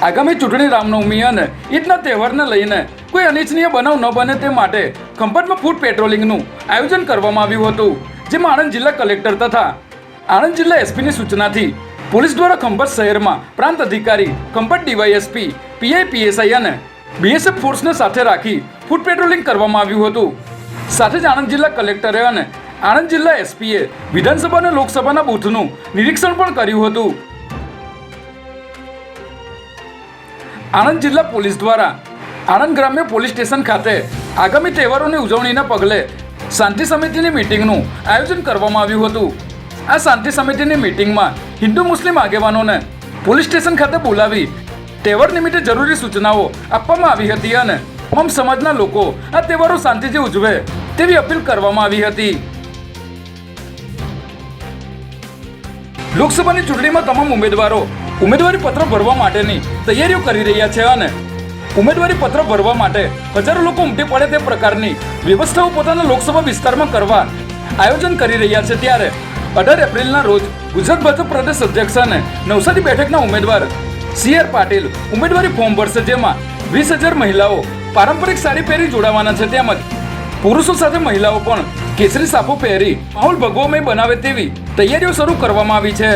આગામી ચૂંટણી રામનવમી અને ઈદના તહેવારને લઈને કોઈ અનિચ્છનીય બનાવ ન બને તે માટે ખંભાતમાં ફૂડ પેટ્રોલિંગનું આયોજન કરવામાં આવ્યું હતું, જેમાં આણંદ જિલ્લા કલેક્ટર તથા આણંદ જિલ્લા એસપીની સૂચનાથી પોલીસ દ્વારા ખંભાત શહેરમાં પ્રાંત અધિકારી, ખંભાત ડીવાયએસપી, પીઆઈ, પીએસઆઈ અને બીએસએફ ફોર્સને સાથે રાખી ફૂડ પેટ્રોલિંગ કરવામાં આવ્યું હતું. સાથે જ આણંદ જિલ્લા કલેક્ટરે અને આણંદ જિલ્લા એસપીએ વિધાનસભા અને લોકસભાના બૂથનું નિરીક્ષણ પણ કર્યું હતું. આણંદ જિલ્લા પોલીસ દ્વારા આણંદ ગ્રામ્ય પોલીસ સ્ટેશન ખાતે આગામી તહેવારોની ઉજવણીના પગલે શાંતિ સમિતિની મિટિંગનું આયોજન કરવામાં આવ્યું હતું. આ શાંતિ સમિતિની મિટિંગમાં હિન્દુ મુસ્લિમ આગેવાનોને પોલીસ સ્ટેશન ખાતે બોલાવી તહેવાર નિમિત્તે જરૂરી સૂચનાઓ આપવામાં આવી હતી અને તમામ સમાજના લોકો આ તહેવારો શાંતિથી ઉજવે તેવી અપીલ કરવામાં આવી હતી. લોકસભાની ચૂંટણીમાં તમામ ઉમેદવારો ઉમેદવારી પત્ર ભરવા માટેની તૈયારીઓ કરી રહ્યા છે અને ઉમેદવારી પત્ર ભરવા માટે હજારો લોકો ઉમટી પડે તે પ્રકારની વ્યવસ્થાઓ પોતાના લોકસભા વિસ્તારમાં કરવા આયોજન કરી રહ્યા છે. ત્યારે 18 એપ્રિલના રોજ ગુજરાત ભાજપ પ્રદેશ અધ્યક્ષ અને નવસારી બેઠકના ઉમેદવાર CR પાટીલ ઉમેદવારી ફોર્મ ભરશે, જેમાં 20,000 મહિલાઓ પારંપરિક સાડી પહેરી જોડાવાના છે. તેમજ પુરુષો સાથે મહિલાઓ પણ કેસરી સાફો પહેરી માહોલ ભગવોમય બનાવે તેવી તૈયારીઓ શરૂ કરવામાં આવી છે.